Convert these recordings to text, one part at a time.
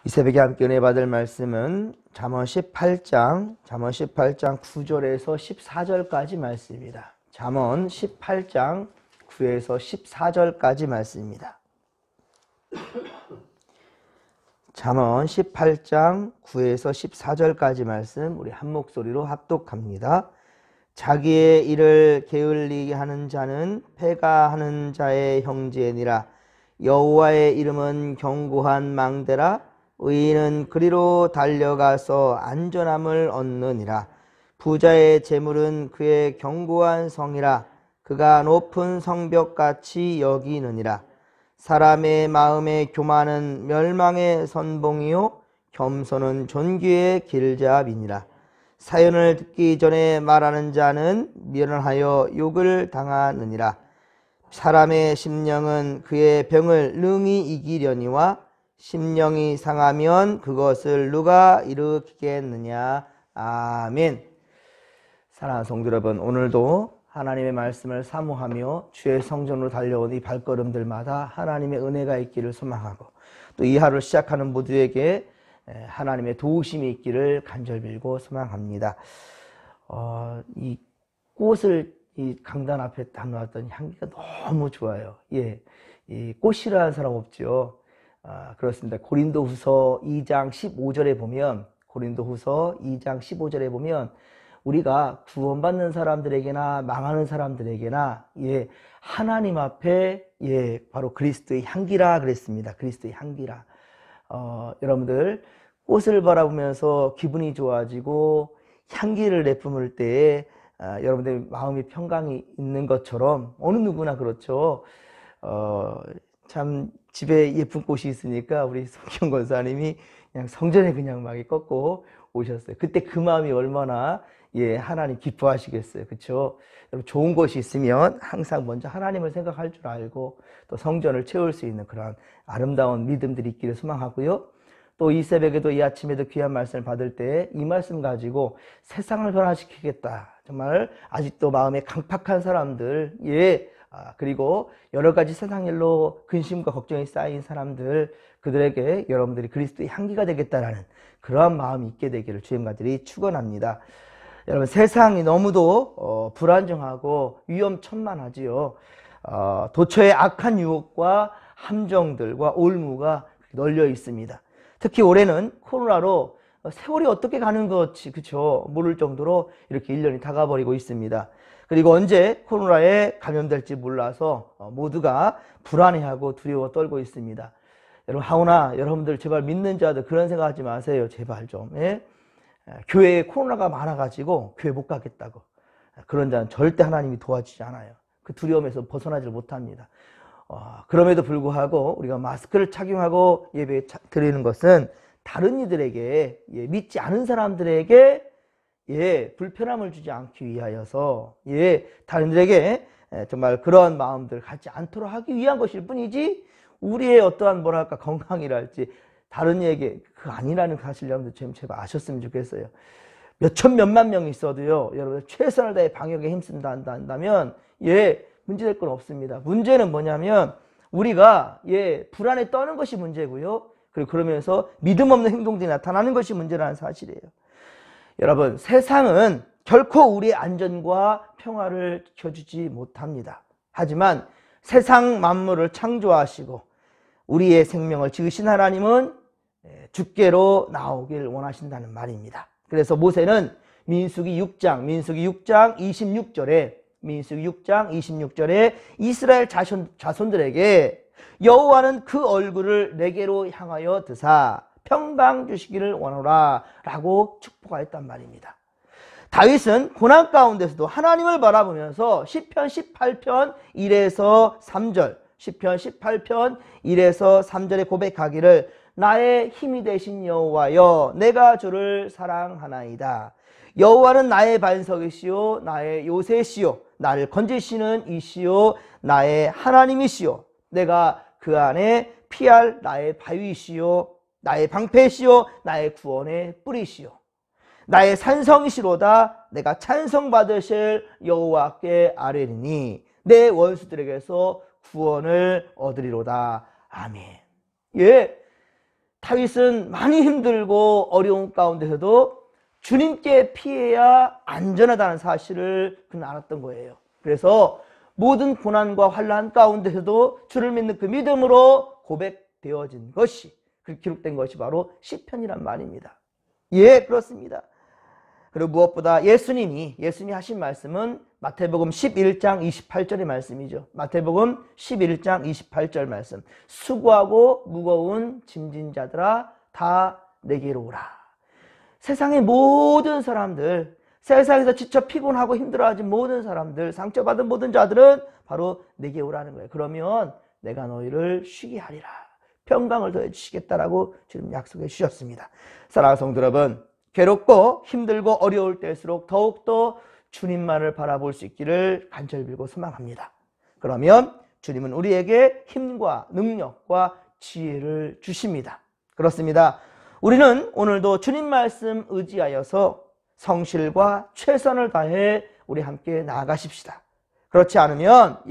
이 새벽에 함께 은혜 받을 말씀은 잠언 18장 9절에서 14절까지 말씀입니다. 잠언 18장 9에서 14절까지 말씀입니다. 잠언 18장 9에서 14절까지 말씀 우리 한 목소리로 합독합니다. 자기의 일을 게을리게 하는 자는 패가 하는 자의 형제니라. 여호와의 이름은 견고한 망대라. 의인은 그리로 달려가서 안전함을 얻느니라. 부자의 재물은 그의 견고한 성이라. 그가 높은 성벽같이 여기느니라. 사람의 마음의 교만은 멸망의 선봉이요 겸손은 존귀의 길잡이니라. 사연을 듣기 전에 말하는 자는 미련하여 욕을 당하느니라. 사람의 심령은 그의 병을 능히 이기려니와 심령이 상하면 그것을 누가 일으키겠느냐. 아멘. 사랑하는 성도 여러분, 오늘도 하나님의 말씀을 사모하며 주의 성전으로 달려온 이 발걸음들마다 하나님의 은혜가 있기를 소망하고 또 이 하루를 시작하는 모두에게 하나님의 도우심이 있기를 간절히 빌고 소망합니다. 이 꽃을 이 강단 앞에 담아놨더니 향기가 너무 좋아요. 예, 이 꽃이라는 사람 없죠. 그렇습니다. 고린도후서 2장 15절에 보면 우리가 구원받는 사람들에게나 망하는 사람들에게나 하나님 앞에 바로 그리스도의 향기라 그랬습니다. 그리스도의 향기라. 여러분들 꽃을 바라보면서 기분이 좋아지고 향기를 내뿜을 때에 여러분들 마음이 평강이 있는 것처럼 어느 누구나 그렇죠. 참 집에 예쁜 꽃이 있으니까 우리 성경 권사님이 그냥 성전에 그냥 막 꺾고 오셨어요. 그때 그 마음이 얼마나 하나님 기뻐하시겠어요. 그렇죠? 여러분 좋은 것이 있으면 항상 먼저 하나님을 생각할 줄 알고 또 성전을 채울 수 있는 그런 아름다운 믿음들이 있기를 소망하고요. 또 이 새벽에도 이 아침에도 귀한 말씀을 받을 때 이 말씀 가지고 세상을 변화시키겠다. 정말 아직도 마음에 강팍한 사람들, 그리고 여러 가지 세상 일로 근심과 걱정이 쌓인 사람들, 그들에게 여러분들이 그리스도의 향기가 되겠다라는 그러한 마음이 있게 되기를 주님과들이 축원합니다. 여러분 세상이 너무도 불안정하고 위험천만하지요. 도처에 악한 유혹과 함정들과 올무가 널려 있습니다. 특히 올해는 코로나로 세월이 어떻게 가는 것이 모를 정도로 이렇게 1년이 다가버리고 있습니다. 그리고 언제 코로나에 감염될지 몰라서 모두가 불안해하고 두려워 떨고 있습니다. 여러분 하오나 여러분들 제발 믿는 자들 그런 생각하지 마세요. 제발 좀. 교회에 코로나가 많아가지고 교회 못 가겠다고 그런 자는 절대 하나님이 도와주지 않아요. 그 두려움에서 벗어나질 못합니다. 그럼에도 불구하고 우리가 마스크를 착용하고 예배 드리는 것은 다른 이들에게 믿지 않은 사람들에게 불편함을 주지 않기 위하여서 다른 이들에게 정말 그런 마음들 갖지 않도록 하기 위한 것일 뿐이지 우리의 어떠한 건강이랄지 다른 이에게 그 아니라는 사실 여러분들 제발 아셨으면 좋겠어요. 몇천 몇만 명이 있어도요 여러분들 최선을 다해 방역에 힘쓴다 한다면 문제될 건 없습니다. 문제는 뭐냐면 우리가 불안에 떠는 것이 문제고요. 그리고 그러면서 믿음 없는 행동들이 나타나는 것이 문제라는 사실이에요. 여러분 세상은 결코 우리의 안전과 평화를 지켜주지 못합니다. 하지만 세상 만물을 창조하시고 우리의 생명을 지으신 하나님은 주께로 나오길 원하신다는 말입니다. 그래서 모세는 민수기 6장 26절에 이스라엘 자손들에게 여호와는 그 얼굴을 내게로 향하여 드사 평강 주시기를 원하노라 라고 축복하였단 말입니다. 다윗은 고난 가운데서도 하나님을 바라보면서 시편 18편 1에서 3절에 고백하기를 나의 힘이 되신 여호와여 내가 주를 사랑하나이다. 여호와는 나의 반석이시요 나의 요새시요 나를 건지시는 이시요 나의 하나님이시요 내가 그 안에 피할 나의 바위시요 나의 방패시요 나의 구원의 뿌리시요 나의 산성이시로다. 내가 찬송받으실 여호와께 아뢰리니 내 원수들에게서 구원을 얻으리로다. 아멘. 다윗은 많이 힘들고 어려운 가운데서도 주님께 피해야 안전하다는 사실을 그는 알았던 거예요. 그래서 모든 고난과 환난 가운데서도 주를 믿는 그 믿음으로 고백되어진 것이, 그 기록된 것이 바로 시편이란 말입니다. 예, 그렇습니다. 그리고 무엇보다 예수님이 하신 말씀은 마태복음 11장 28절의 말씀이죠. 마태복음 11장 28절 말씀. 수고하고 무거운 짐진 자들아 다 내게로 오라. 세상의 모든 사람들, 세상에서 지쳐 피곤하고 힘들어하는 모든 사람들, 상처받은 모든 자들은 바로 내게 오라는 거예요. 그러면 내가 너희를 쉬게 하리라. 평강을 더해 주시겠다라고 지금 약속해 주셨습니다. 사랑하는 성도 여러분, 괴롭고 힘들고 어려울 때일수록 더욱더 주님만을 바라볼 수 있기를 간절히 빌고 소망합니다. 그러면 주님은 우리에게 힘과 능력과 지혜를 주십니다. 그렇습니다. 우리는 오늘도 주님 말씀 의지하여서 성실과 최선을 다해 우리 함께 나아가십시다. 그렇지 않으면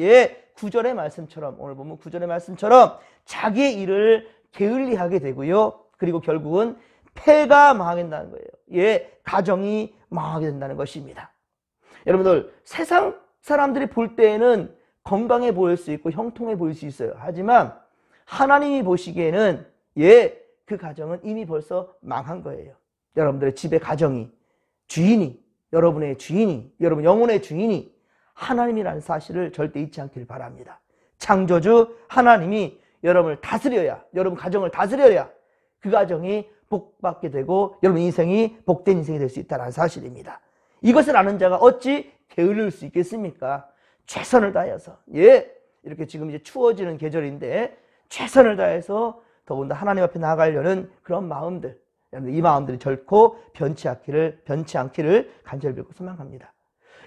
9절의 말씀처럼, 오늘 보면 9절의 말씀처럼 자기의 일을 게을리하게 되고요. 그리고 결국은 폐가 망한다는 거예요. 가정이 망하게 된다는 것입니다. 여러분들, 세상 사람들이 볼 때에는 건강해 보일 수 있고 형통해 보일 수 있어요. 하지만 하나님이 보시기에는 그 가정은 이미 벌써 망한 거예요. 여러분들의 집의 가정이, 주인이, 여러분의 주인이, 여러분 영혼의 주인이 하나님이라는 사실을 절대 잊지 않기를 바랍니다. 창조주 하나님이 여러분을 다스려야, 여러분 가정을 다스려야 그 가정이 복받게 되고 여러분 인생이 복된 인생이 될 수 있다는 사실입니다. 이것을 아는 자가 어찌 게을릴 수 있겠습니까? 최선을 다해서, 이렇게 지금 이제 추워지는 계절인데 최선을 다해서 더군다나 하나님 앞에 나아가려는 그런 마음들, 이 마음들이 결코 변치 않기를 간절히 빌고 소망합니다.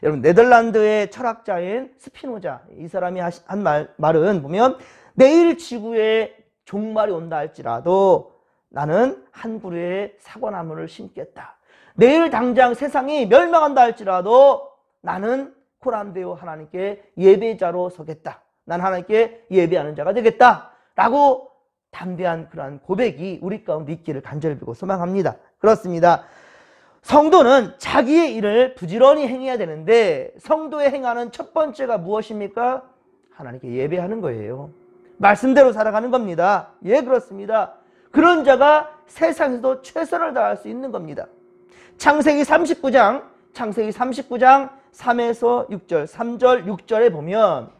여러분, 네덜란드의 철학자인 스피노자, 이 사람이 한 말은 보면 내일 지구에 종말이 온다 할지라도 나는 한 그루의 사과나무를 심겠다. 내일 당장 세상이 멸망한다 할지라도 나는 코란되어 하나님께 예배자로 서겠다. 난 하나님께 예배하는 자가 되겠다. 라고 담대한 그러한 고백이 우리 가운데 있기를 간절히 빌고 소망합니다. 그렇습니다. 성도는 자기의 일을 부지런히 행해야 되는데 성도의 행하는 첫 번째가 무엇입니까? 하나님께 예배하는 거예요. 말씀대로 살아가는 겁니다. 그렇습니다. 그런 자가 세상에서도 최선을 다할 수 있는 겁니다. 창세기 39장 3에서 6절, 3절, 6절에 보면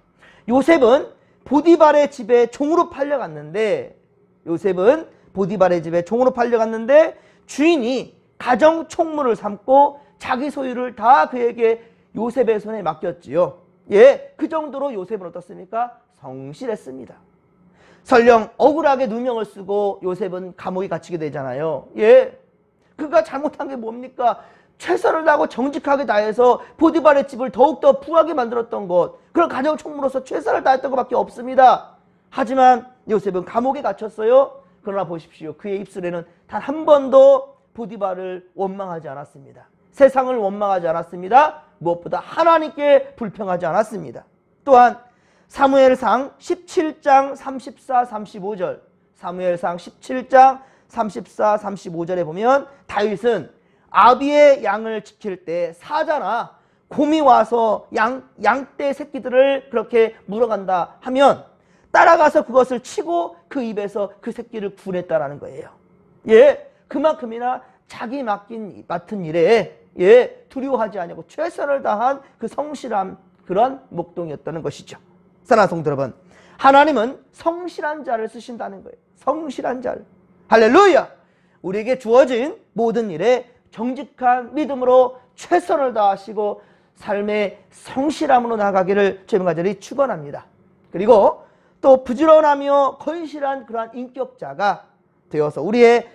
요셉은 보디발의 집에 종으로 팔려갔는데 주인이 가정 총무를 삼고 자기 소유를 다 그에게 요셉의 손에 맡겼지요. 그 정도로 요셉은 어떻습니까? 성실했습니다. 설령 억울하게 누명을 쓰고 요셉은 감옥에 갇히게 되잖아요. 그가 잘못한 게 뭡니까? 최선을 다하고 정직하게 다해서 보디발의 집을 더욱더 부하게 만들었던 것, 그런 가정 총무로서 최선을 다했던 것밖에 없습니다. 하지만 요셉은 감옥에 갇혔어요. 그러나 보십시오. 그의 입술에는 단 한 번도 보디발을 원망하지 않았습니다. 세상을 원망하지 않았습니다. 무엇보다 하나님께 불평하지 않았습니다. 또한 사무엘상 17장 34, 35절, 사무엘상 17장 34, 35절에 보면 다윗은 아비의 양을 지킬 때 사자나 곰이 와서 양떼 새끼들을 그렇게 물어간다 하면 따라가서 그것을 치고 그 입에서 그 새끼를 구냈다라는 거예요. 그만큼이나 자기 맡은 일에 두려워하지 않고 최선을 다한 그 성실한 그런 목동이었다는 것이죠. 사랑하는 성도 여러분, 하나님은 성실한 자를 쓰신다는 거예요. 성실한 자를. 할렐루야! 우리에게 주어진 모든 일에 정직한 믿음으로 최선을 다하시고 삶의 성실함으로 나가기를 주님 간절히 축원합니다. 그리고 또 부지런하며 건실한 그러한 인격자가 되어서 우리의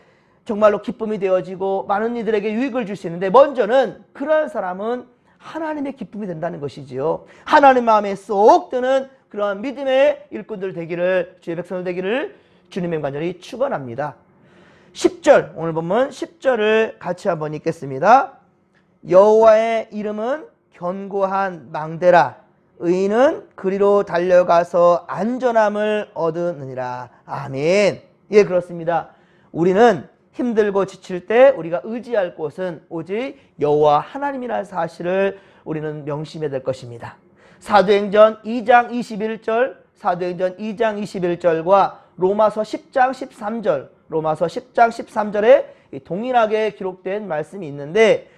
정말로 기쁨이 되어지고 많은 이들에게 유익을 줄 수 있는데, 먼저는 그러한 사람은 하나님의 기쁨이 된다는 것이지요. 하나님 마음에 쏙 드는 그러한 믿음의 일꾼들 되기를, 주의 백성들 되기를 주님의 간절히 축원합니다. 10절, 오늘 보면 10절을 같이 한번 읽겠습니다. 여호와의 이름은 견고한 망대라. 의인은 그리로 달려가서 안전함을 얻으느니라. 아멘. 그렇습니다. 우리는 힘들고 지칠 때 우리가 의지할 곳은 오직 여호와 하나님이라는 사실을 우리는 명심해야 될 것입니다. 사도행전 2장 21절, 사도행전 2장 21절과 로마서 10장 13절, 로마서 10장 13절에 동일하게 기록된 말씀이 있는데,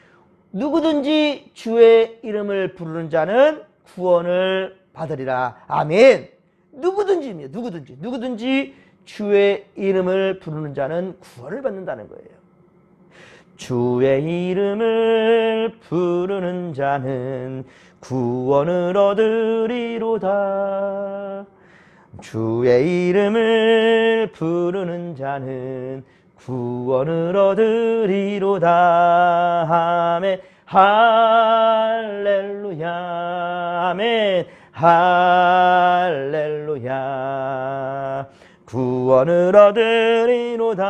누구든지 주의 이름을 부르는 자는 구원을 받으리라. 아멘. 누구든지입니다. 누구든지 주의 이름을 부르는 자는 구원을 받는다는 거예요. 주의 이름을 부르는 자는 구원을 얻으리로다. 주의 이름을 부르는 자는 구원을 얻으리로다. 아멘. 할렐루야. 아멘. 할렐루야. 구원을 얻으리로다.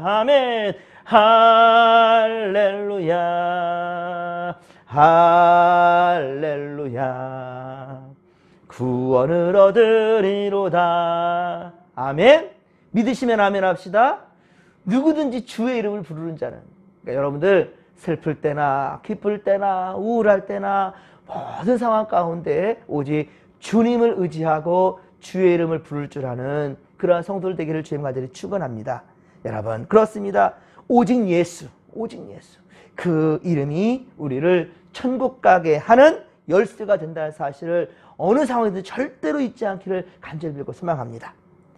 아멘. 할렐루야. 할렐루야. 구원을 얻으리로다. 아멘. 믿으시면 아멘 합시다. 누구든지 주의 이름을 부르는 자는, 그러니까 여러분들 슬플 때나 기쁠 때나 우울할 때나 모든 상황 가운데 오직 주님을 의지하고 주의 이름을 부를 줄 아는 그러한 성도들 되기를 주님 간절히 축원합니다. 여러분, 그렇습니다. 오직 예수, 그 이름이 우리를 천국 가게 하는 열쇠가 된다는 사실을 어느 상황에도 절대로 잊지 않기를 간절히 빌고 소망합니다.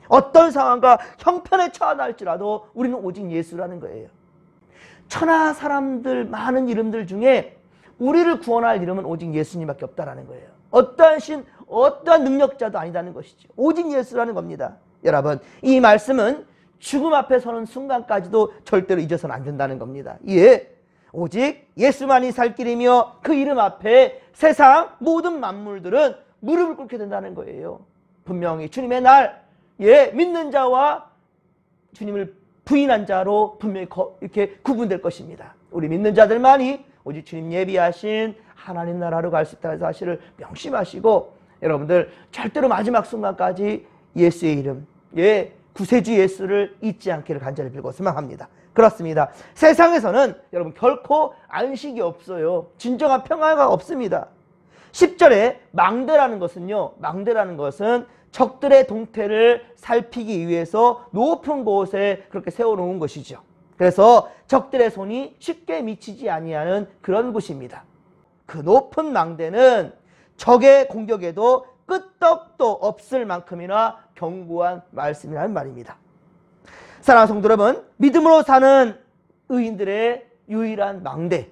어떤 상황과 형편에 처하다 할지라도 우리는 오직 예수라는 거예요. 천하 사람들 많은 이름들 중에 우리를 구원할 이름은 오직 예수님밖에 없다라는 거예요. 어떠한 신, 어떠한 능력자도 아니다는 것이죠. 오직 예수라는 겁니다. 여러분, 이 말씀은 죽음 앞에 서는 순간까지도 절대로 잊어서는 안 된다는 겁니다. 예, 오직 예수만이 살 길이며 그 이름 앞에 세상 모든 만물들은 무릎을 꿇게 된다는 거예요. 분명히 주님의 날, 믿는 자와 주님을 부인한 자로 분명히 이렇게 구분될 것입니다. 우리 믿는 자들만이 오직 주님 예비하신 하나님 나라로 갈 수 있다는 사실을 명심하시고, 여러분들 절대로 마지막 순간까지 예수의 이름, 구세주 예수를 잊지 않기를 간절히 빌고 소망합니다. 그렇습니다. 세상에서는 여러분 결코 안식이 없어요. 진정한 평화가 없습니다. 10절에 망대라는 것은요, 망대라는 것은 적들의 동태를 살피기 위해서 높은 곳에 그렇게 세워놓은 것이죠. 그래서 적들의 손이 쉽게 미치지 아니하는 그런 곳입니다. 그 높은 망대는 적의 공격에도 끄떡도 없을 만큼이나 견고한 말씀이라는 말입니다. 사랑하는 성도 여러분, 믿음으로 사는 의인들의 유일한 망대,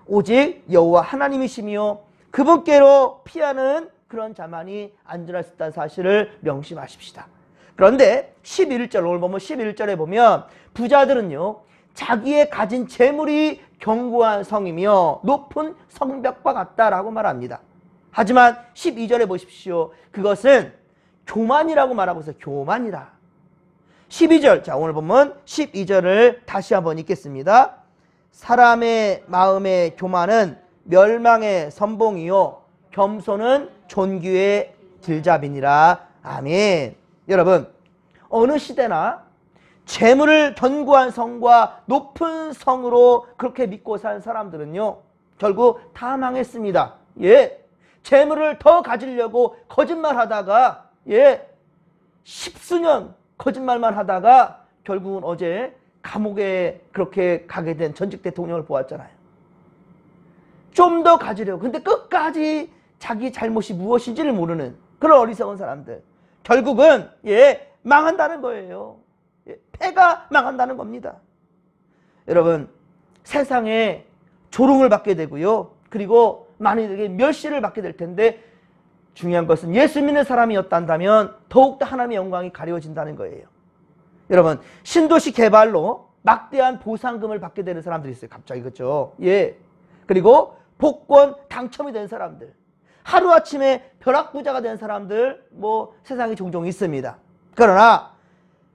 오직 여호와 하나님이시며 그분께로 피하는 그런 자만이 안전할 수 있다는 사실을 명심하십시다. 그런데 11절, 오늘 보면 11절에 보면 부자들은요, 자기의 가진 재물이 견고한 성이며 높은 성벽과 같다라고 말합니다. 하지만 12절에 보십시오. 그것은 교만이라고 말하고 있어요. 교만이다. 12절, 자 오늘 보면 12절을 다시 한번 읽겠습니다. 사람의 마음의 교만은 멸망의 선봉이요 겸손은 존귀의 길잡이니라. 아멘. 여러분, 어느 시대나 재물을 견고한 성과 높은 성으로 그렇게 믿고 사는 사람들은요, 결국 다 망했습니다. 재물을 더 가지려고 거짓말하다가 십수년 거짓말만 하다가 결국은 어제 감옥에 그렇게 가게 된 전직 대통령을 보았잖아요. 좀 더 가지려고, 근데 끝까지 자기 잘못이 무엇인지를 모르는 그런 어리석은 사람들, 결국은 망한다는 거예요. 패가 망한다는 겁니다. 여러분, 세상에 조롱을 받게 되고요, 그리고 많이들에게 멸시를 받게 될 텐데, 중요한 것은 예수 믿는 사람이었다면 더욱더 하나님의 영광이 가려진다는 거예요. 여러분, 신도시 개발로 막대한 보상금을 받게 되는 사람들이 있어요. 갑자기, 그렇죠? 그리고 복권 당첨이 된 사람들, 하루아침에 벼락부자가 된 사람들, 세상에 종종 있습니다. 그러나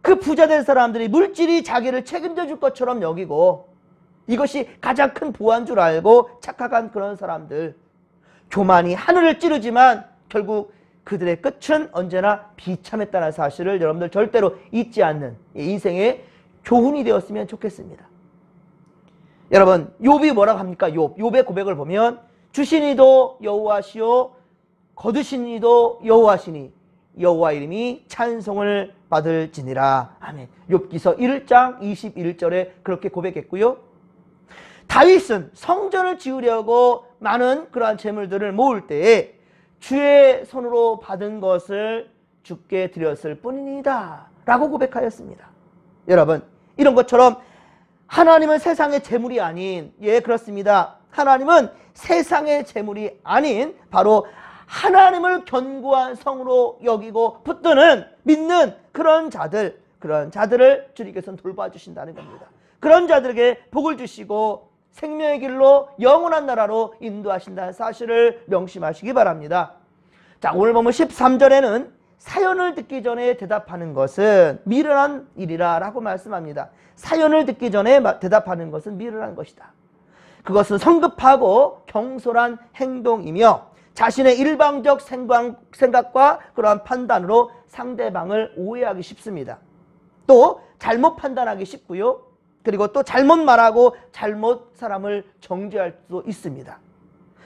그 부자 된 사람들이 물질이 자기를 책임져 줄 것처럼 여기고 이것이 가장 큰 보안 줄 알고 착각한 그런 사람들, 교만이 하늘을 찌르지만 결국 그들의 끝은 언제나 비참했다는 사실을 여러분들 절대로 잊지 않는 인생의 교훈이 되었으면 좋겠습니다. 여러분, 욥이 뭐라고 합니까? 욥의 고백을 보면 주신 이도 여호와시요 거두신 이도 여호와시니 여호와 이름이 찬송을 받을지니라. 아멘. 욥기서 1장 21절에 그렇게 고백했고요. 다윗은 성전을 지으려고 많은 그러한 재물들을 모을 때에 주의 손으로 받은 것을 주께 드렸을 뿐이니다 라고 고백하였습니다. 여러분, 이런 것처럼 하나님은 세상의 재물이 아닌, 예, 그렇습니다. 하나님은 세상의 재물이 아닌 바로 하나님을 견고한 성으로 여기고 붙드는, 믿는 그런 자들을 주님께서는 돌봐주신다는 겁니다. 그런 자들에게 복을 주시고 생명의 길로 영원한 나라로 인도하신다는 사실을 명심하시기 바랍니다. 자, 오늘 보면 13절에는 사연을 듣기 전에 대답하는 것은 미련한 일이라 라고 말씀합니다. 사연을 듣기 전에 대답하는 것은 미련한 것이다. 그것은 성급하고 경솔한 행동이며 자신의 일방적 생각과 그러한 판단으로 상대방을 오해하기 쉽습니다. 또 잘못 판단하기 쉽고요. 그리고 또 잘못 말하고 잘못 사람을 정죄할 수도 있습니다.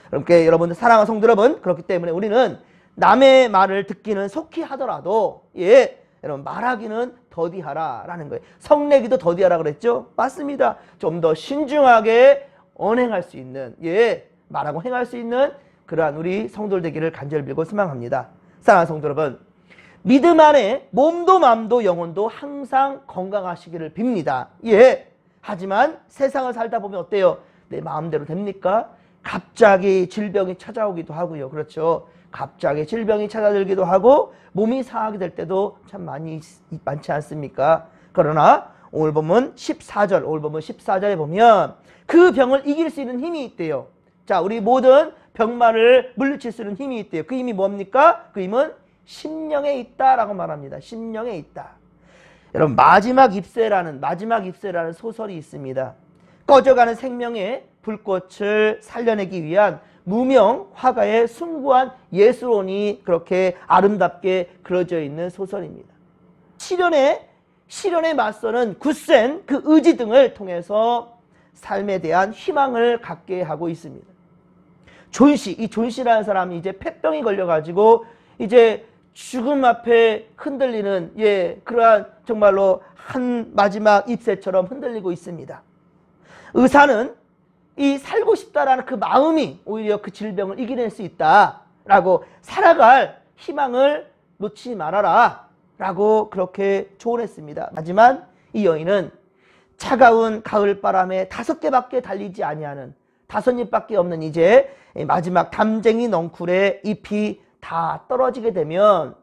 그러니까 여러분들, 사랑하는 성도 여러분, 그렇기 때문에 우리는 남의 말을 듣기는 속히 하더라도, 예, 여러분, 말하기는 더디하라 라는 거예요. 성내기도 더디하라 그랬죠? 맞습니다. 좀 더 신중하게 언행할 수 있는, 예, 말하고 행할 수 있는 그러한 우리 성도들 되기를 간절히 빌고 소망합니다. 사랑하는 성도 여러분, 믿음 안에 몸도 마음도 영혼도 항상 건강하시기를 빕니다. 예, 하지만 세상을 살다 보면 어때요? 내 마음대로 됩니까? 갑자기 질병이 찾아오기도 하고요. 그렇죠? 갑자기 질병이 찾아들기도 하고 몸이 상하게 될 때도 참 많지 않습니까? 그러나 오늘 보면 14절에 보면 그 병을 이길 수 있는 힘이 있대요. 자, 우리 모든 병마를 물리칠 수 있는 힘이 있대요. 그 힘이 뭡니까? 그 힘은 심령에 있다라고 말합니다. 심령에 있다. 여러분, 마지막 잎새라는 소설이 있습니다. 꺼져가는 생명의 불꽃을 살려내기 위한 무명 화가의 숭고한 예술론이 그렇게 아름답게 그려져 있는 소설입니다. 시련에 맞서는 굳센 그 의지 등을 통해서 삶에 대한 희망을 갖게 하고 있습니다. 이 존씨라는 사람이 이제 폐병이 걸려가지고 이제 죽음 앞에 흔들리는, 예, 그러한 정말로 한 마지막 잎새처럼 흔들리고 있습니다. 의사는 이 살고 싶다라는 그 마음이 오히려 그 질병을 이겨낼 수 있다라고, 살아갈 희망을 놓지 말아라 라고 그렇게 조언했습니다. 하지만 이 여인은 차가운 가을바람에 5개밖에 달리지 아니하는 5잎밖에 없는 이제 마지막 담쟁이 넝쿨에 잎이 다 떨어지게 되면,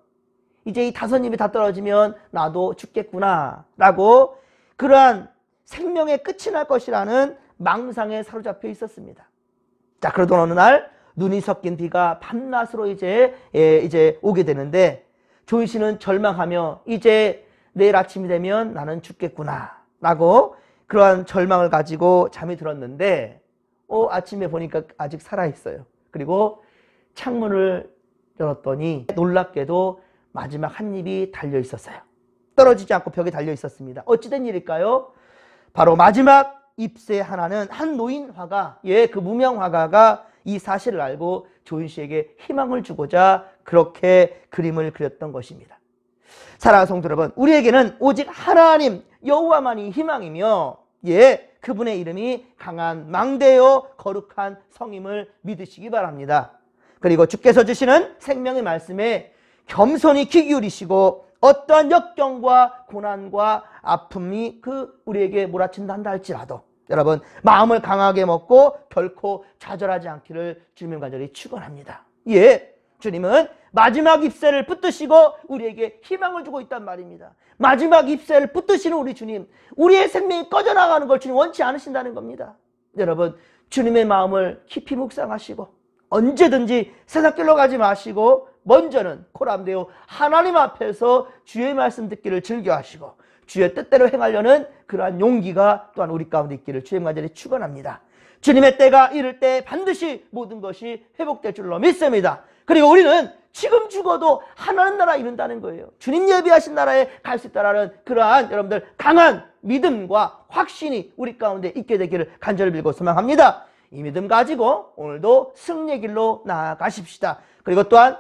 이제 이 5잎이 다 떨어지면 나도 죽겠구나 라고 그러한 생명의 끝이 날 것이라는 망상에 사로잡혀 있었습니다. 자, 그러던 어느 날 눈이 섞인 비가 밤낮으로 이제 오게 되는데 존 씨는 절망하며 이제 내일 아침이 되면 나는 죽겠구나 라고 그러한 절망을 가지고 잠이 들었는데 아침에 보니까 아직 살아있어요. 그리고 창문을 열었더니 놀랍게도 마지막 한 잎이 달려 있었어요. 떨어지지 않고 벽에 달려 있었습니다. 어찌된 일일까요? 바로 마지막 잎새 하나는 한 노인 화가, 예, 그 무명 화가가 이 사실을 알고 조인 씨에게 희망을 주고자 그렇게 그림을 그렸던 것입니다. 사랑하는 성도 여러분, 우리에게는 오직 하나님 여호와만이 희망이며, 예, 그분의 이름이 강한 망대요 거룩한 성임을 믿으시기 바랍니다. 그리고 주께서 주시는 생명의 말씀에 겸손히 귀 기울이시고 어떠한 역경과 고난과 아픔이 우리에게 몰아친다 한다 할지라도 여러분, 마음을 강하게 먹고 결코 좌절하지 않기를 주님의 간절히 축원합니다. 예, 주님은 마지막 잎새를 붙드시고 우리에게 희망을 주고 있단 말입니다. 마지막 잎새를 붙드시는 우리 주님, 우리의 생명이 꺼져나가는 걸 주님 원치 않으신다는 겁니다. 여러분, 주님의 마음을 깊이 묵상하시고 언제든지 세상길로 가지 마시고 먼저는 코람데오 하나님 앞에서 주의 말씀 듣기를 즐겨하시고 주의 뜻대로 행하려는 그러한 용기가 또한 우리 가운데 있기를 주의 간절히 축원합니다. 주님의 때가 이를 때 반드시 모든 것이 회복될 줄로 믿습니다. 그리고 우리는 지금 죽어도 하나님 나라 이룬다는 거예요. 주님 예비하신 나라에 갈 수 있다는 그러한 여러분들 강한 믿음과 확신이 우리 가운데 있게 되기를 간절히 빌고 소망합니다. 이 믿음 가지고 오늘도 승리의 길로 나아가십시다. 그리고 또한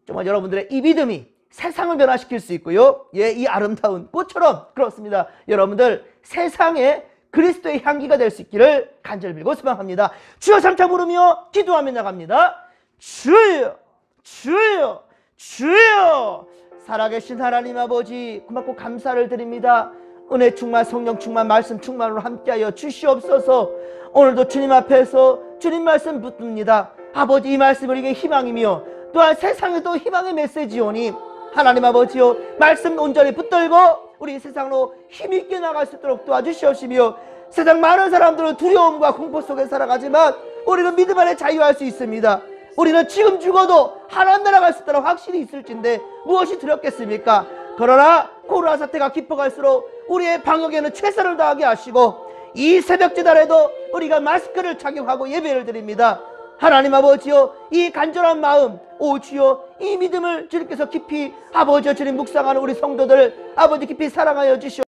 정말 여러분들의 이 믿음이 세상을 변화시킬 수 있고요. 예, 이 아름다운 꽃처럼 그렇습니다. 여러분들 세상에 그리스도의 향기가 될 수 있기를 간절히 빌고 소망합니다. 주여 삼차 부르며 기도하며 나갑니다. 주여, 주여, 주여. 살아계신 하나님 아버지 고맙고 감사를 드립니다. 은혜 충만, 성령 충만, 말씀 충만으로 함께하여 주시옵소서. 오늘도 주님 앞에서 주님 말씀 붙듭니다. 아버지, 이 말씀은 우리에게 희망이며 또한 세상에도 희망의 메시지오니 하나님 아버지요, 말씀 온전히 붙들고 우리 세상으로 힘있게 나갈 수 있도록 도와주시옵시며, 세상 많은 사람들은 두려움과 공포 속에 살아가지만 우리는 믿음 안에 자유할 수 있습니다. 우리는 지금 죽어도 하나님 나라 갈 수 있다는 확신이 있을진데 무엇이 두렵겠습니까? 그러나 코로나 사태가 깊어갈수록 우리의 방역에는 최선을 다하게 하시고 이 새벽제단에도 우리가 마스크를 착용하고 예배를 드립니다. 하나님 아버지요, 이 간절한 마음, 오 주여, 이 믿음을 주님께서 깊이 아버지여 주님 묵상하는 우리 성도들 아버지 깊이 사랑하여 주시옵소서.